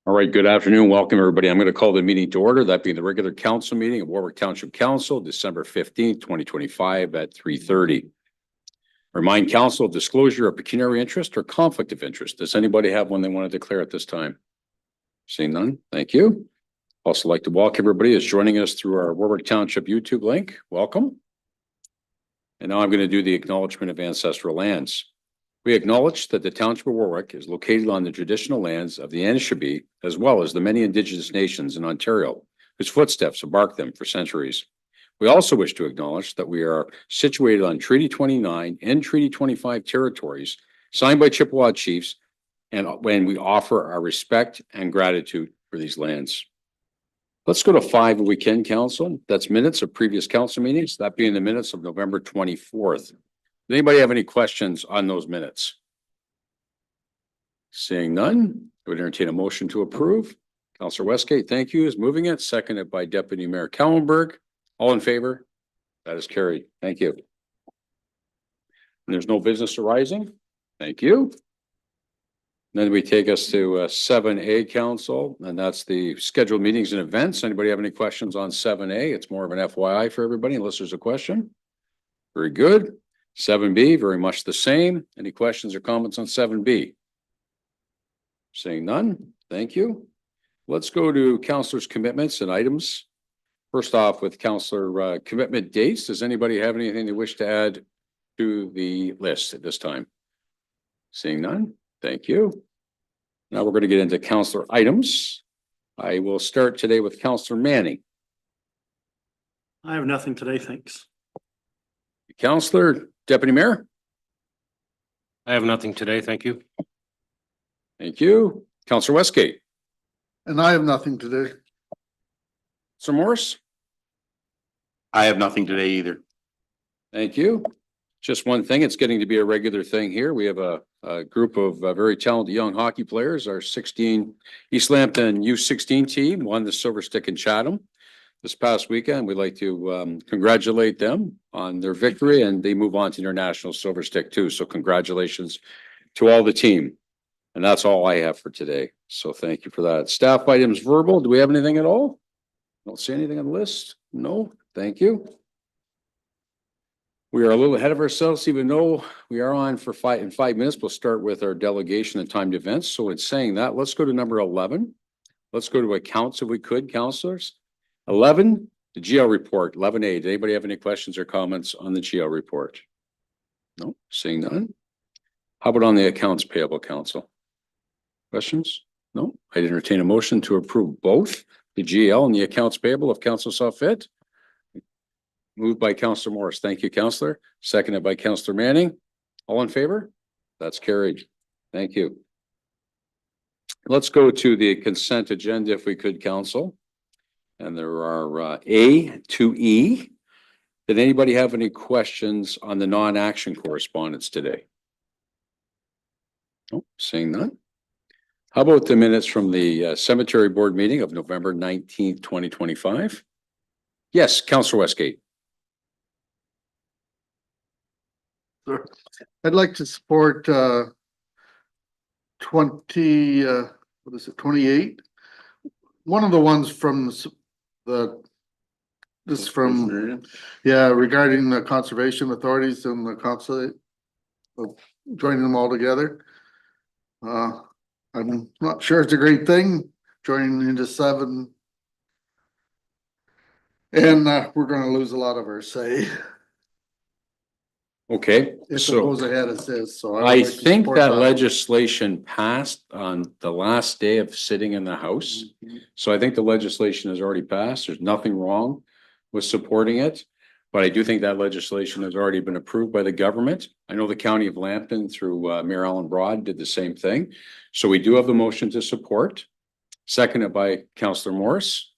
All right, good afternoon. Welcome, everybody. I'm going to call the meeting to order. That being the regular council meeting of Warwick Township Council, December 15th, 2025 at 3:30. Remind council of disclosure of pecuniary interest or conflict of interest. Does anybody have one they want to declare at this time? Seeing none, thank you. Also like to welcome everybody who's joining us through our Warwick Township YouTube link. Welcome. And now I'm going to do the acknowledgement of ancestral lands. We acknowledge that the Township of Warwick is located on the traditional lands of the Anishinaabe, as well as the many Indigenous nations in Ontario, whose footsteps have marked them for centuries. We also wish to acknowledge that we are situated on Treaty 29 and Treaty 25 territories signed by Chippewa chiefs, and when we offer our respect and gratitude for these lands. Let's go to 5 if we can, council. That's minutes of previous council meetings, that being the minutes of November 24th. Does anybody have any questions on those minutes? Seeing none, I would entertain a motion to approve. Councillor Westgate, thank you, is moving it, seconded by Deputy Mayor Kallenberg. All in favor? That is carried. Thank you. And there's no business arising. Thank you. Then we take us to 7A council, and that's the scheduled meetings and events. Anybody have any questions on 7A? It's more of an FYI for everybody unless there's a question. Very good. 7B, very much the same. Any questions or comments on 7B? Seeing none, thank you. Let's go to councillors' commitments and items. First off with councillor commitment dates. Does anybody have anything they wish to add to the list at this time? Seeing none, thank you. Now we're going to get into councillor items. I will start today with Councillor Manning. I have nothing today, thanks. Councillor Deputy Mayor. I have nothing today, thank you. Thank you. Councillor Westgate. And I have nothing to do. Sir Morris. I have nothing today either. Thank you. Just one thing, it's getting to be a regular thing here. We have a group of very talented young hockey players. Our 16 East Lambton U16 team won the Silver Stick in Chatham this past weekend. We'd like to congratulate them on their victory, and they move on to international Silver Stick too. So congratulations to all the team. And that's all I have for today. So thank you for that. Staff items verbal. Do we have anything at all? Don't see anything on the list. No, thank you. We are a little ahead of ourselves, even though we are on for 5 minutes. We'll start with our delegation and timed events. So in saying that, let's go to number 11. Let's go to accounts if we could, councillors. 11, the GL report. 11A. Did anybody have any questions or comments on the GL report? No, seeing none. How about on the accounts payable, council? Questions? No, I'd entertain a motion to approve both the GL and the accounts payable if council saw fit. Moved by Councillor Morris. Thank you, Councillor. Seconded by Councillor Manning. All in favor? That's carried. Thank you. Let's go to the consent agenda if we could, council. And there are A to E. Did anybody have any questions on the non-action correspondence today? Oh, seeing none. How about the minutes from the cemetery board meeting of November 19th, 2025? Yes, Councillor Westgate. Sure. I'd like to support 28. One of the ones from regarding the conservation authorities and the consulate of joining them all together. I'm not sure it's a great thing joining into 7. And we're going to lose a lot of our say. Okay, If it goes ahead as is, so I think that legislation passed on the last day of sitting in the House. So I think the legislation has already passed. There's nothing wrong with supporting it. But I do think that legislation has already been approved by the government. I know the County of Lambton through Mayor Alan Broad did the same thing. So we do have the motion to support. Seconded by Councillor Morris.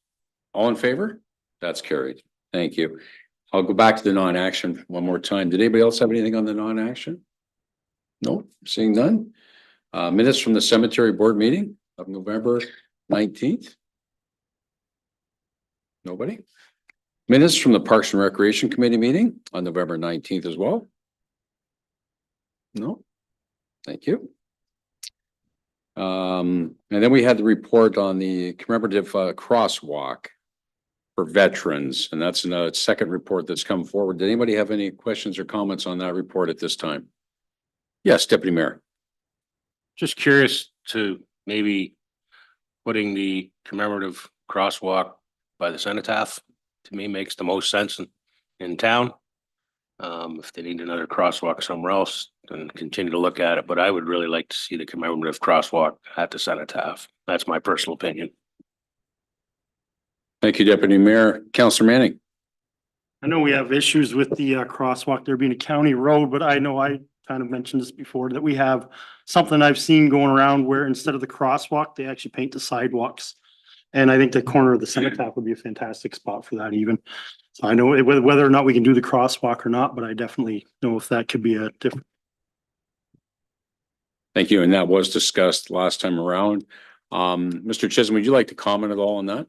All in favor? That's carried. Thank you. I'll go back to the non-action one more time. Did anybody else have anything on the non-action? No, seeing none. Minutes from the cemetery board meeting of November 19th. Nobody. Minutes from the Parks and Recreation Committee meeting on November 19th as well. No. Thank you. And then we had the report on the commemorative crosswalk for veterans, and that's a second report that's come forward. Did anybody have any questions or comments on that report at this time? Yes, Deputy Mayor. Just curious to maybe putting the commemorative crosswalk by the cenotaph, to me, makes the most sense in town. If they need another crosswalk somewhere else, then continue to look at it, but I would really like to see the commemorative crosswalk at the cenotaph. That's my personal opinion. Thank you, Deputy Mayor. Councillor Manning. I know we have issues with the crosswalk there being a county road, but I know I kind of mentioned this before, that we have something I've seen going around where instead of the crosswalk, they actually paint the sidewalks. And I think the corner of the cenotaph would be a fantastic spot for that even. So I know whether or not we can do the crosswalk or not, but I definitely know if that could be a different. Thank you. And that was discussed last time around. Mr. Chisholm, would you like to comment at all on that?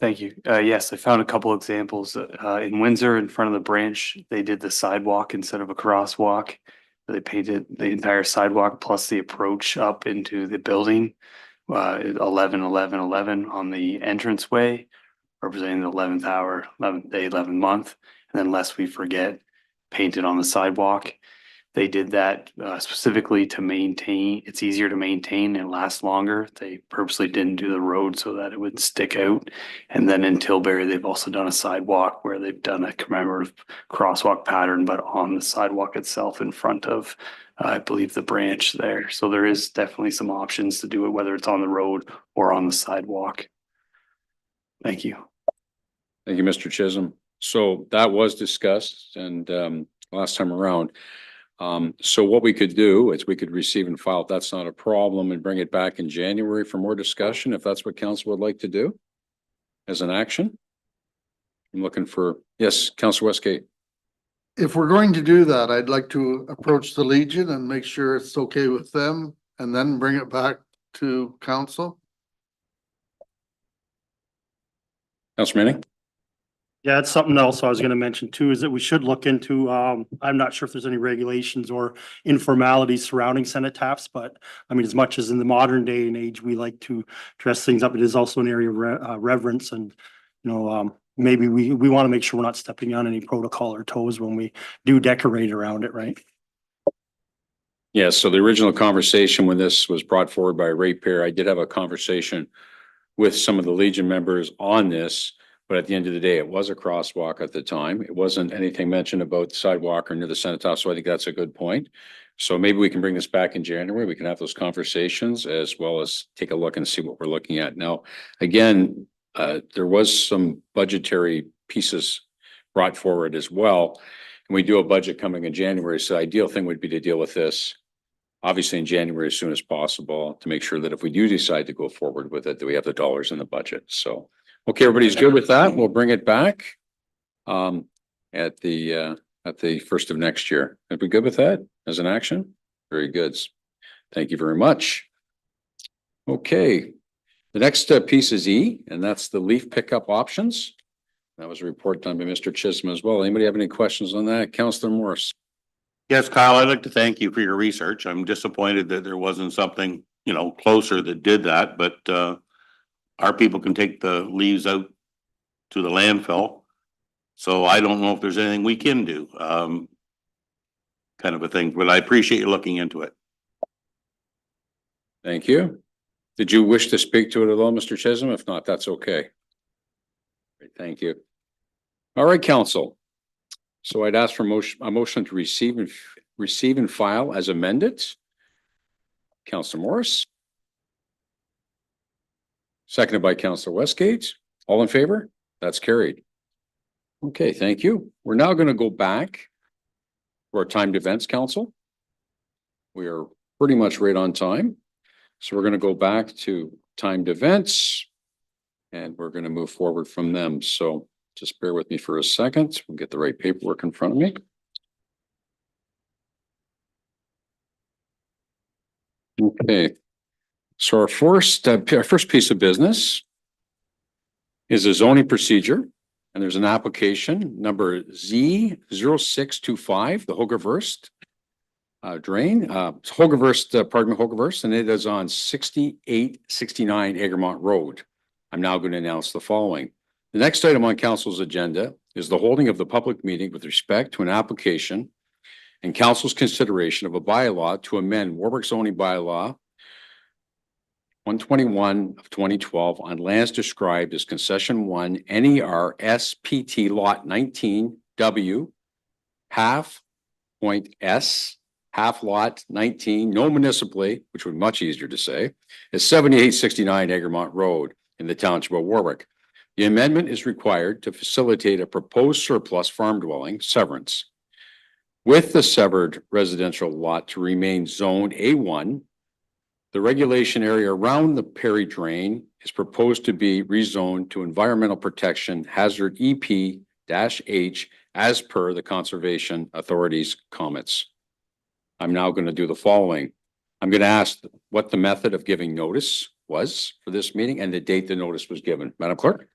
Thank you. Yes, I found a couple examples. In Windsor, in front of the branch, they did the sidewalk instead of a crosswalk. They painted the entire sidewalk plus the approach up into the building. 11, 11, 11 on the entranceway, representing the 11th hour, 11th day, 11th month. And then lest we forget, painted on the sidewalk. They did that specifically to maintain, it's easier to maintain and last longer. They purposely didn't do the road so that it would stick out. And then in Tilbury, they've also done a sidewalk where they've done a commemorative crosswalk pattern, but on the sidewalk itself in front of, I believe, the branch there. So there is definitely some options to do it, whether it's on the road or on the sidewalk. Thank you. Thank you, Mr. Chisholm. So that was discussed and last time around. So what we could do is we could receive and file, if that's not a problem, and bring it back in January for more discussion, if that's what council would like to do as an action. I'm looking for, yes, Councillor Westgate. If we're going to do that, I'd like to approach the Legion and make sure it's okay with them and then bring it back to council. Councillor Manning? Yeah, it's something else I was gonna mention too, is that we should look into, I'm not sure if there's any regulations or informalities surrounding cenotaphs, but I mean, as much as in the modern day and age, we like to dress things up, it is also an area of reverence and, you know, maybe we want to make sure we're not stepping on any protocol or toes when we do decorate around it, right? Yes, so the original conversation when this was brought forward by ratepayer, I did have a conversation with some of the Legion members on this. But at the end of the day, it was a crosswalk at the time. It wasn't anything mentioned about the sidewalk or near the cenotaph. So I think that's a good point. So maybe we can bring this back in January. We can have those conversations as well as take a look and see what we're looking at. Now, again, there was some budgetary pieces brought forward as well. And we do a budget coming in January. So the ideal thing would be to deal with this obviously in January as soon as possible to make sure that if we do decide to go forward with it, that we have the dollars in the budget. So okay, everybody's good with that. We'll bring it back at the first of next year. Are we good with that as an action? Very good. Thank you very much. Okay, the next piece is E, and that's the leaf pickup options. That was a report done by Mr. Chisholm as well. Anybody have any questions on that? Councillor Morris. Yes, Kyle, I'd like to thank you for your research. I'm disappointed that there wasn't something, closer that did that, but our people can take the leaves out to the landfill. So I don't know if there's anything we can do, kind of a thing, but I appreciate you looking into it. Thank you. Did you wish to speak to it at all, Mr. Chisholm? If not, that's okay. Great, thank you. All right, council. So I'd ask for a motion to receive and file as amended. Councillor Morris. Seconded by Councillor Westgate. All in favor? That's carried. Okay, thank you. We're now going to go back to our timed events council. We are pretty much right on time. So we're going to go back to timed events and we're going to move forward from them. So just bear with me for a second. We'll get the right paperwork in front of me. Okay. So our first piece of business is a zoning procedure, and there's an application number Z0625, the Hogerverst. drain, it's Hogaverse, pardon me, Hogaverse, and it is on 6869 Egremont Road. I'm now going to announce the following. The next item on council's agenda is the holding of the public meeting with respect to an application and council's consideration of a bylaw to amend Warwick zoning bylaw 121 of 2012 on lands described as concession 1 NER SPT lot 19W half point S half lot 19 no municipally, which would be much easier to say, is 7869 Egremont Road in the township of Warwick. The amendment is required to facilitate a proposed surplus farm dwelling severance with the severed residential lot to remain zoned A1. The regulation area around the Perry Drain is proposed to be rezoned to environmental protection hazard EP-H as per the Conservation Authority's comments. I'm now going to do the following. I'm going to ask what the method of giving notice was for this meeting and the date the notice was given. Madam Clerk?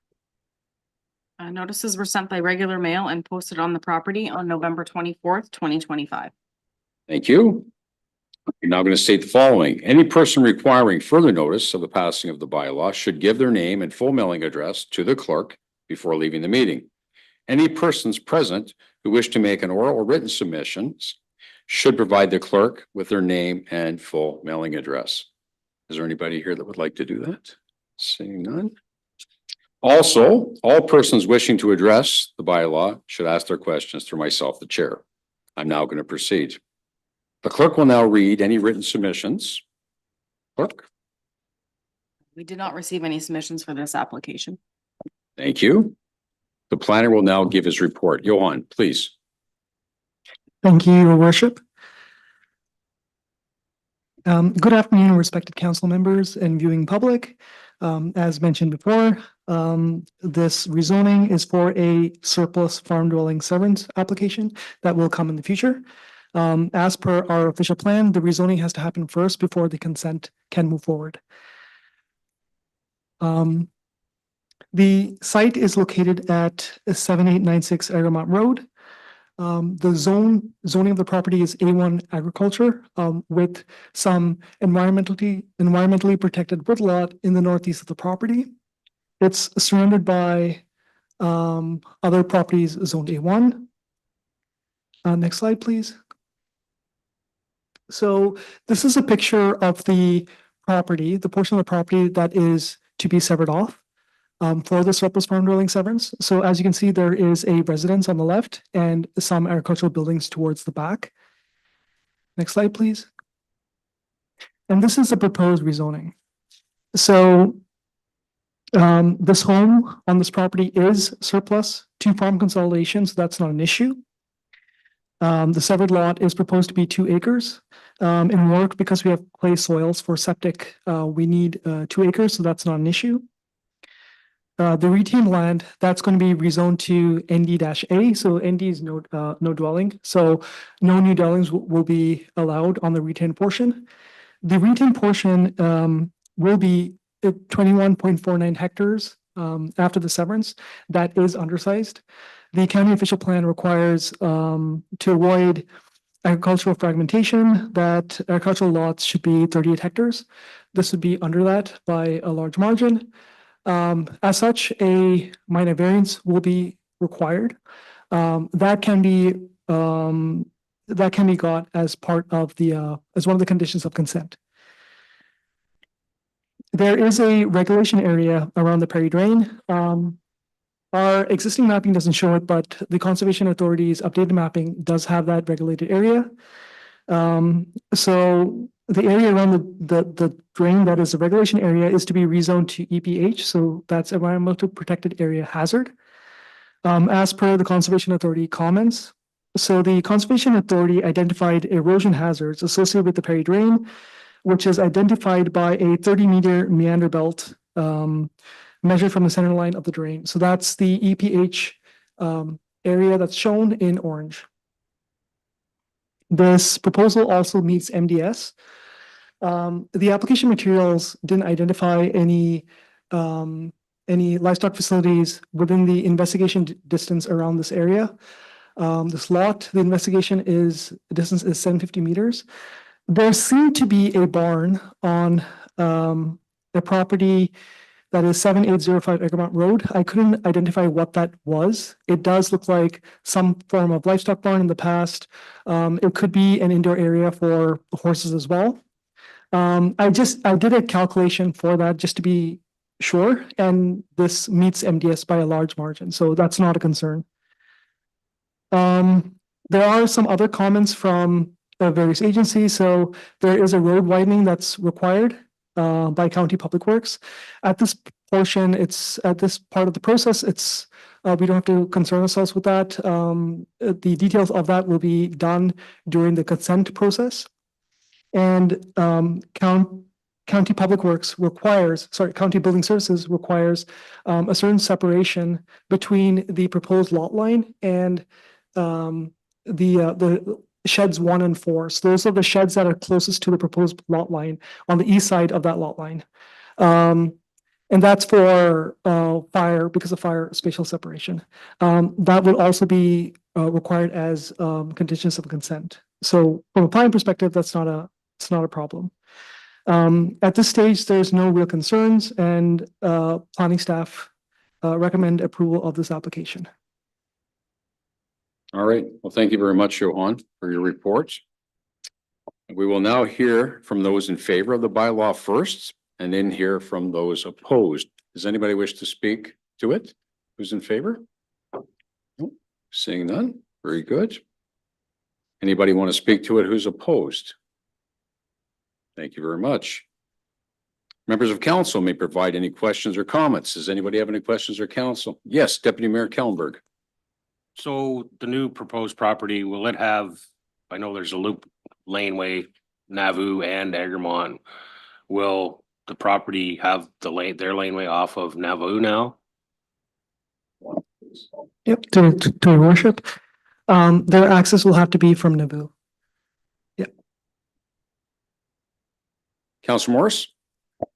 Notices were sent by regular mail and posted on the property on November 24th, 2025. Thank you. I'm now going to state the following. Any person requiring further notice of the passing of the bylaw should give their name and full mailing address to the clerk before leaving the meeting. Any persons present who wish to make an oral or written submissions should provide the clerk with their name and full mailing address. Is there anybody here that would like to do that? Seeing none. Also, all persons wishing to address the bylaw should ask their questions through myself, the chair. I'm now going to proceed. The clerk will now read any written submissions. Clerk? We did not receive any submissions for this application. Thank you. The planner will now give his report. Johan, please. Thank you, Your Worship. Good afternoon, respected council members and viewing public. As mentioned before, this rezoning is for a surplus farm dwelling severance application that will come in the future. As per our official plan, the rezoning has to happen first before the consent can move forward. The site is located at 7896 Egremont Road. The zoning of the property is A1 agriculture, with some environmentally protected woodlot in the northeast of the property. It's surrounded by other properties zoned A1. Next slide, please. So this is a picture of the property, the portion of the property that is to be severed off for the surplus farm dwelling severance. So as you can see, there is a residence on the left and some agricultural buildings towards the back. Next slide, please. And this is the proposed rezoning. So this home on this property is surplus to farm consolidation, so that's not an issue. The severed lot is proposed to be 2 acres. In work, because we have clay soils for septic, we need 2 acres, so that's not an issue. The retained land, that's going to be rezoned to ND-A, so ND is no dwelling, so no new dwellings will be allowed on the retained portion. The retained portion will be 21.49 hectares after the severance. That is undersized. The county official plan requires to avoid agricultural fragmentation that agricultural lots should be 38 hectares. This would be under that by a large margin. As such, a minor variance will be required. That can be got as part of the as one of the conditions of consent. There is a regulation area around the Perry Drain. Our existing mapping doesn't show it, but the Conservation Authority's updated mapping does have that regulated area. So the area around the drain that is the regulation area is to be rezoned to EP-H, so that's environmental protected area hazard. As per the Conservation Authority comments, so the Conservation Authority identified erosion hazards associated with the Perry Drain, which is identified by a 30-meter meander belt measured from the center line of the drain. So that's the EP-H area that's shown in orange. This proposal also meets MDS. The application materials didn't identify any livestock facilities within the investigation distance around this area. This lot, the investigation is, the distance is 750 meters. There seemed to be a barn on the property that is 7805 Egremont Road. I couldn't identify what that was. It does look like some form of livestock barn in the past. It could be an indoor area for horses as well. I did a calculation for that just to be sure, and this meets MDS by a large margin, so that's not a concern. There are some other comments from various agencies. So there is a road widening that's required by County Public Works. At this portion, it's at this part of the process, it's we don't have to concern ourselves with that. The details of that will be done during the consent process. And County Public Works requires, County Building Services requires a certain separation between the proposed lot line and the sheds 1 and 4. So those are the sheds that are closest to the proposed lot line on the east side of that lot line. And that's for fire, because of fire spatial separation. That would also be required as conditions of consent. So from a planning perspective, it's not a problem. At this stage, there's no real concerns, and planning staff recommend approval of this application. All right. Well, thank you very much, Johan, for your reports. We will now hear from those in favor of the bylaw first, and then hear from those opposed. Does anybody wish to speak to it? Who's in favor? Nope. Seeing none. Very good. Anybody want to speak to it? Who's opposed? Thank you very much. Members of council may provide any questions or comments. Does anybody have any questions or council? Yes, Deputy Mayor Kellenberg. So the new proposed property, will it have, I know there's a loop laneway, Nauvoo and Egremont. Will the property have their laneway off of Nauvoo now? Yep, to your worship. Their access will have to be from Nauvoo. Councilor Morris?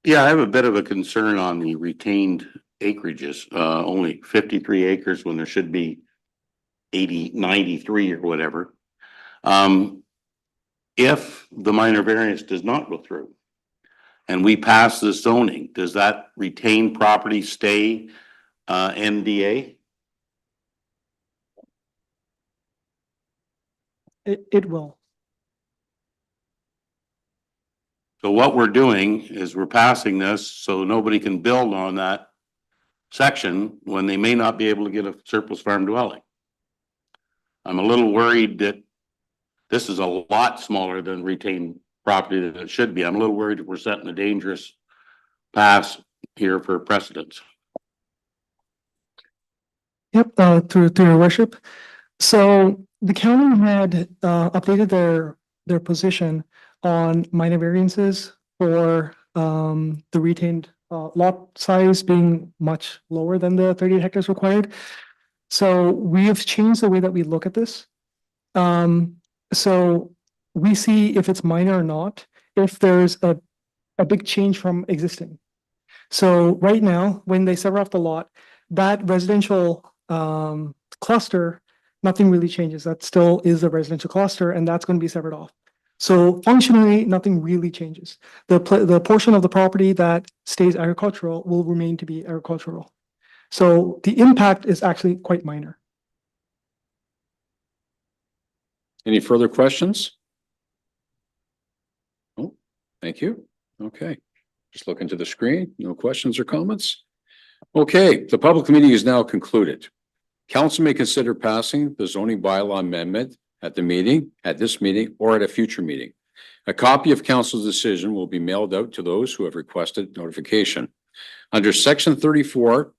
Yeah, I have a bit of a concern on the retained acreages, only 53 acres when there should be 93 or whatever. If the minor variance does not go through and we pass the zoning, does that retained property stay MDA? It will. So what we're doing is we're passing this so nobody can build on that section when they may not be able to get a surplus farm dwelling. I'm a little worried that this is a lot smaller than retained property that it should be. I'm a little worried that we're setting a dangerous pass here for precedence. Yep, through your worship. So the county had updated their position on minor variances for the retained lot size being much lower than the 38 hectares required. So we have changed the way that we look at this. So we see if it's minor or not, if there's a big change from existing. So right now, when they sever off the lot, that residential cluster, nothing really changes. That still is a residential cluster, and that's going to be severed off. So functionally, nothing really changes. The portion of the property that stays agricultural will remain to be agricultural. So the impact is actually quite minor. Any further questions? Oh, thank you. Okay. Just looking to the screen. No questions or comments? Okay, the public meeting is now concluded. Council may consider passing the zoning bylaw amendment at this meeting, or at a future meeting. A copy of council's decision will be mailed out to those who have requested notification. Under section 34-19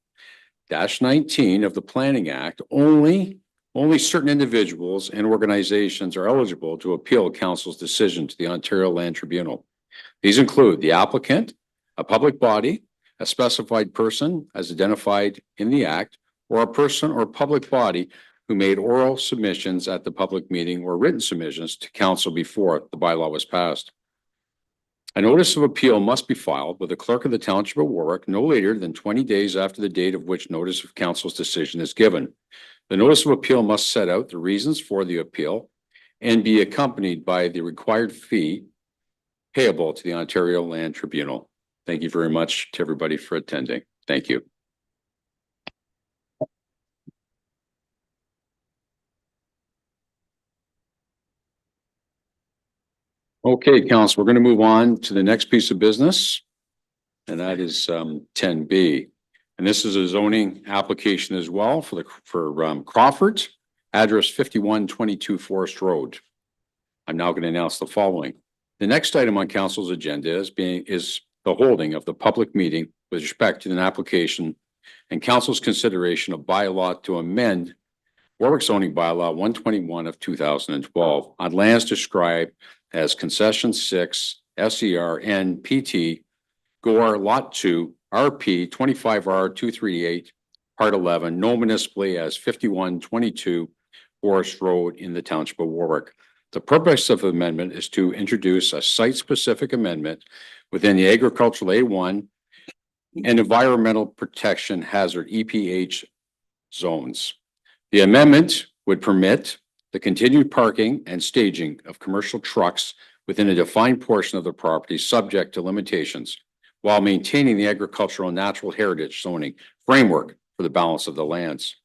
of the Planning Act, only certain individuals and organizations are eligible to appeal council's decision to the Ontario Land Tribunal. These include the applicant, a public body, a specified person as identified in the act, or a person or public body who made oral submissions at the public meeting or written submissions to council before the bylaw was passed. A notice of appeal must be filed with the clerk of the Township of Warwick no later than 20 days after the date of which notice of council's decision is given. The notice of appeal must set out the reasons for the appeal and be accompanied by the required fee payable to the Ontario Land Tribunal. Thank you very much to everybody for attending. Thank you. Okay, council, we're going to move on to the next piece of business. And that is 10B. And this is a zoning application as well for Crawford, address 5122 Forest Road. I'm now going to announce the following. The next item on council's agenda is the holding of the public meeting with respect to an application and council's consideration of bylaw to amend Warwick zoning bylaw 121 of 2012 on lands described as concession 6 SER NPT Gore Lot 2 RP 25R 238 Part 11 known municipally as 5122 Forest Road in the Township of Warwick. The purpose of the amendment is to introduce a site-specific amendment within the agricultural A1 and environmental protection hazard EPH zones. The amendment would permit the continued parking and staging of commercial trucks within a defined portion of the property subject to limitations while maintaining the agricultural and natural heritage zoning framework for the balance of the lands.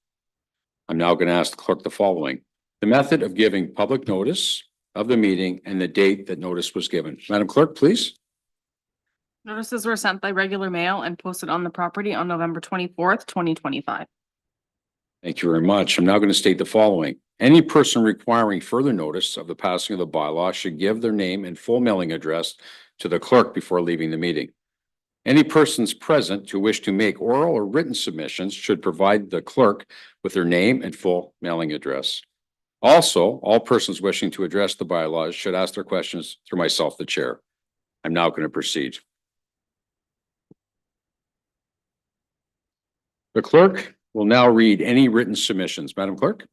I'm now going to ask the clerk the following. The method of giving public notice of the meeting and the date that notice was given. Madam Clerk, please. Notices were sent by regular mail and posted on the property on November 24th, 2025. Thank you very much. I'm now going to state the following. Any person requiring further notice of the passing of the bylaw should give their name and full mailing address to the clerk before leaving the meeting. Any persons present who wish to make oral or written submissions should provide the clerk with their name and full mailing address. Also, all persons wishing to address the bylaws should ask their questions through myself, the chair. I'm now going to proceed. The clerk will now read any written submissions. Madam Clerk?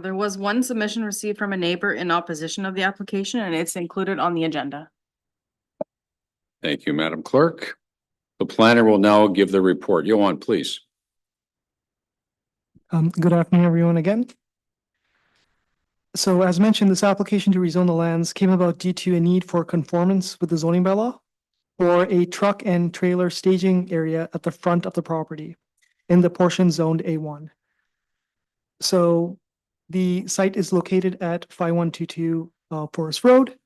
There was one submission received from a neighbor in opposition of the application, and it's included on the agenda. Thank you, Madam Clerk. The planner will now give the report. Johan, please. Good afternoon, everyone, again. So as mentioned, this application to rezone the lands came about due to a need for conformance with the zoning bylaw for a truck and trailer staging area at the front of the property in the portion zoned A1. So the site is located at 5122 Forest Road.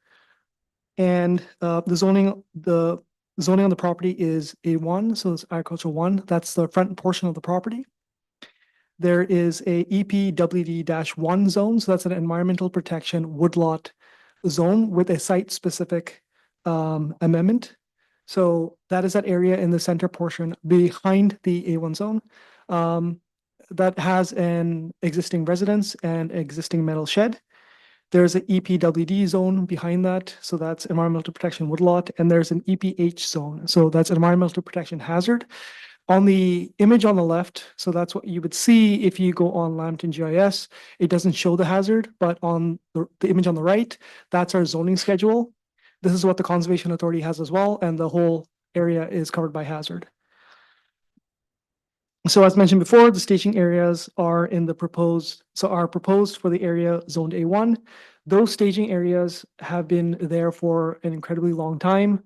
And the zoning on the property is A1, so it's agricultural 1. That's the front portion of the property. There is a EPWD-1 zone, so that's an environmental protection woodlot zone with a site-specific amendment. So that is that area in the center portion behind the A1 zone that has an existing residence and existing metal shed. There's an EPWD zone behind that, so that's environmental protection woodlot, and there's an EPH zone, so that's environmental protection hazard. On the image on the left, so that's what you would see if you go on Lambton GIS. It doesn't show the hazard, but on the image on the right, that's our zoning schedule. This is what the Conservation Authority has as well, and the whole area is covered by hazard. So as mentioned before, the staging areas are proposed for the area zoned A1. Those staging areas have been there for an incredibly long time.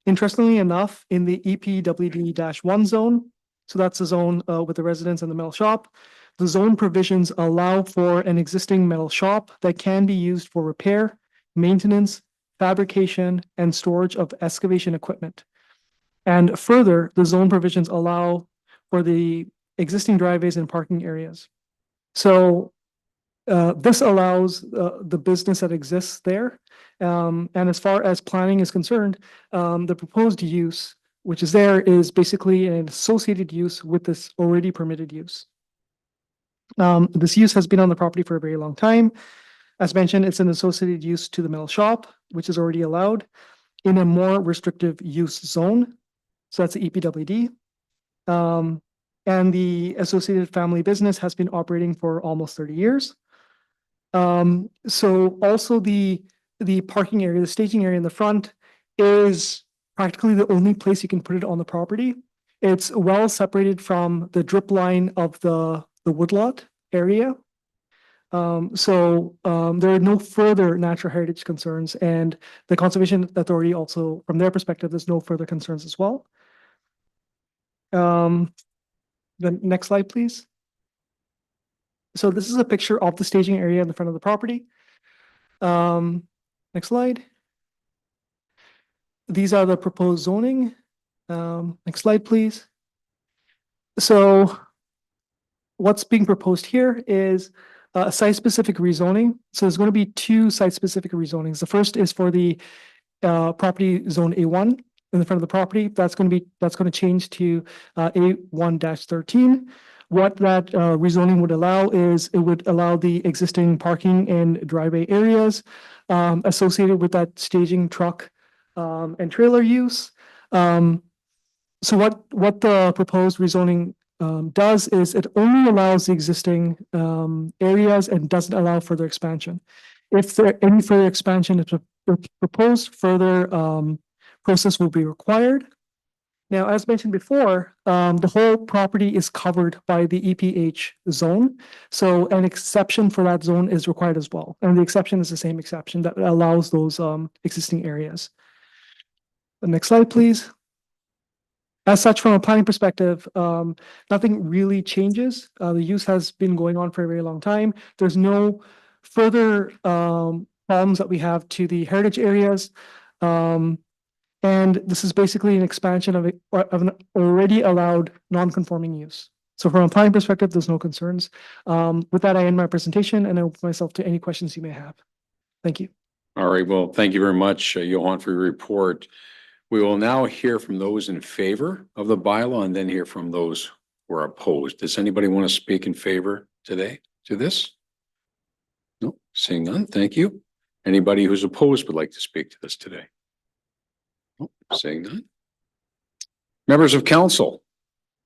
Interestingly enough, in the EPWD-1 zone, so that's the zone with the residence and the metal shop, the zone provisions allow for an existing metal shop that can be used for repair, maintenance, fabrication, and storage of excavation equipment. And further, the zone provisions allow for the existing driveways and parking areas. So this allows the business that exists there. And as far as planning is concerned, the proposed use, which is there, is basically an associated use with this already permitted use. This use has been on the property for a very long time. As mentioned, it's an associated use to the metal shop, which is already allowed in a more restrictive use zone. So that's the EPWD. And the associated family business has been operating for almost 30 years. So also the parking area, the staging area in the front is practically the only place you can put it on the property. It's well separated from the drip line of the woodlot area. There are no further natural heritage concerns, and the Conservation Authority also, from their perspective, there's no further concerns as well. The next slide, please. So this is a picture of the staging area in the front of the property. Next slide. These are the proposed zoning. Next slide, please. So what's being proposed here is a site-specific rezoning. So there's going to be two site-specific rezonings. The first is for the property zone A1 in the front of the property. That's going to change to A1-13. What that rezoning would allow is it would allow the existing parking and driveway areas associated with that staging truck and trailer use. So what the proposed rezoning does is it only allows the existing areas and doesn't allow further expansion. If there any further expansion is proposed, further process will be required. Now, as mentioned before, the whole property is covered by the EPH zone. So an exception for that zone is required as well. And the exception is the same exception that allows those existing areas. The next slide, please. As such, from a planning perspective, nothing really changes. The use has been going on for a very long time. There's no further problems that we have to the heritage areas. And this is basically an expansion of an already allowed non-conforming use. So from a planning perspective, there's no concerns. With that, I end my presentation and I open myself to any questions you may have. Thank you. All right, well, thank you very much, Johan, for your report. We will now hear from those in favor of the bylaw and then hear from those who are opposed. Does anybody want to speak in favor today to this? No, seeing none, thank you. Anybody who's opposed would like to speak to this today? No, seeing none. Members of council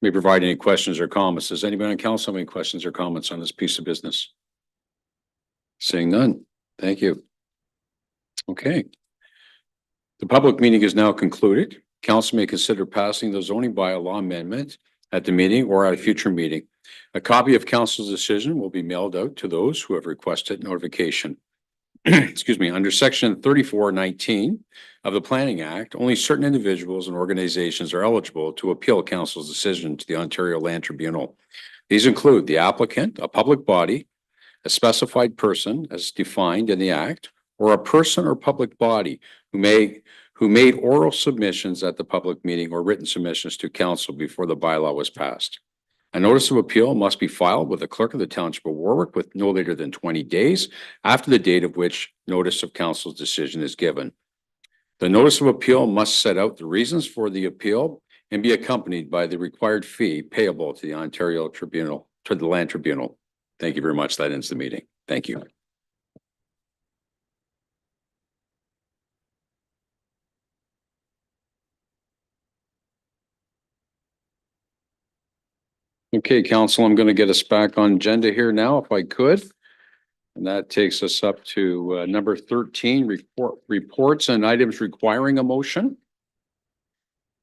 may provide any questions or comments. Does anybody on council have any questions or comments on this piece of business? Seeing none, thank you. Okay. The public meeting is now concluded. Council may consider passing the zoning bylaw amendment at the meeting or at a future meeting. A copy of council's decision will be mailed out to those who have requested notification. Excuse me, under section 3419 of the Planning Act, only certain individuals and organizations are eligible to appeal council's decision to the Ontario Land Tribunal. These include the applicant, a public body, a specified person as defined in the Act, or a person or public body who made oral submissions at the public meeting or written submissions to council before the bylaw was passed. A notice of appeal must be filed with the clerk of the Township of Warwick with no later than 20 days after the date of which notice of council's decision is given. The notice of appeal must set out the reasons for the appeal and be accompanied by the required fee payable to the Ontario Tribunal, to the Land Tribunal. Thank you very much. That ends the meeting. Thank you. Okay, council, I'm going to get us back on agenda here now, if I could. And that takes us up to number 13, reports and items requiring a motion.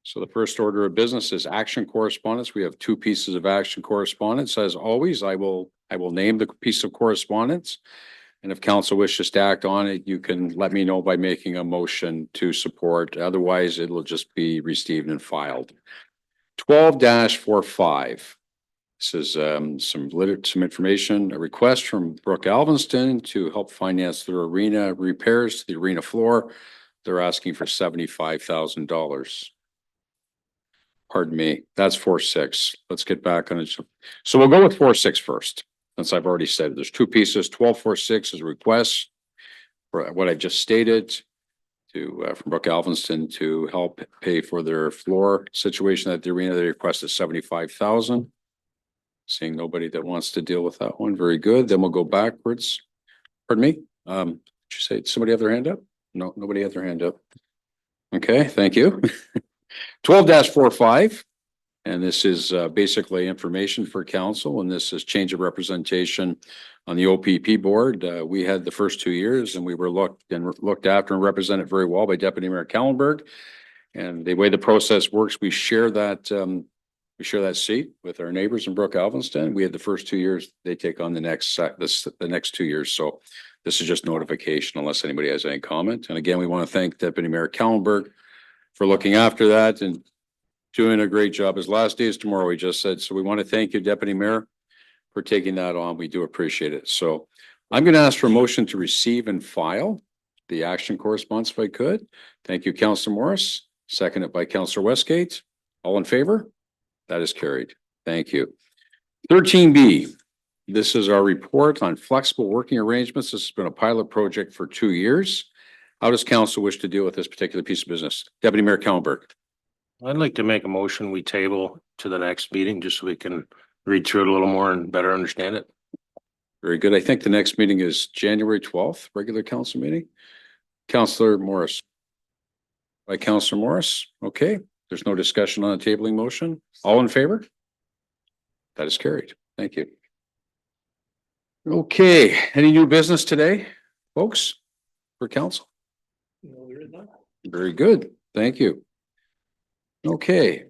So the first order of business is action correspondence. We have two pieces of action correspondence. As always, I will name the piece of correspondence. And if council wishes to act on it, you can let me know by making a motion to support. Otherwise, it will just be received and filed. 12-45. This is some information, a request from Brooke Alvinston to help finance their arena repairs to the arena floor. They're asking for $75,000. Pardon me, that's 4.6. Let's get back on it. So we'll go with 4.6 first, since I've already said there's two pieces. 12.46 is a request for what I just stated to from Brooke Alvinston to help pay for their floor situation at the arena. They requested $75,000. Seeing nobody that wants to deal with that one. Very good. Then we'll go backwards. Pardon me. Did you say somebody have their hand up? No, nobody had their hand up. Okay, thank you. 12-45. And this is basically information for council. And this is change of representation on the OPP board. We had the first 2 years and we were looked after and represented very well by Deputy Mayor Kallenberg. And the way the process works, we share that We share that seat with our neighbors in Brook Alvinston. We had the first 2 years, they take on the next, the next 2 years. So this is just notification unless anybody has any comment. And again, we want to thank Deputy Mayor Kallenberg for looking after that and doing a great job. His last day is tomorrow, he just said. So we want to thank you, Deputy Mayor, for taking that on. We do appreciate it. So I'm going to ask for a motion to receive and file the action correspondence if I could. Thank you, Councillor Morris. Seconded by Councillor Westgate. All in favor? That is carried. Thank you. 13B. This is our report on flexible working arrangements. This has been a pilot project for 2 years. How does council wish to deal with this particular piece of business? Deputy Mayor Kallenberg. I'd like to make a motion, we table to the next meeting, just so we can read through it a little more and better understand it. Very good. I think the next meeting is January 12th, regular council meeting. Councillor Morris. By Councillor Morris. Okay, there's no discussion on the tabling motion. All in favor? That is carried. Thank you. Okay, any new business today, folks, for council? Very good. Thank you. Okay.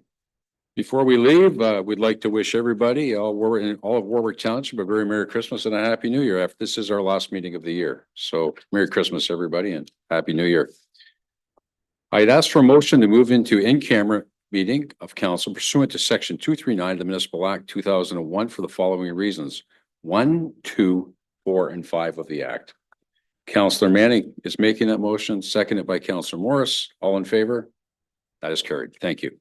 Before we leave, we'd like to wish everybody, all of Warwick Township, a very Merry Christmas and a Happy New Year. This is our last meeting of the year. So Merry Christmas, everybody, and Happy New Year. I'd ask for a motion to move into in-camera meeting of council pursuant to section 239 of the Municipal Act 2001 for the following reasons. 1, 2, 4, and 5 of the act. Councillor Manning is making that motion, seconded by Councillor Morris. All in favor? That is carried. Thank you.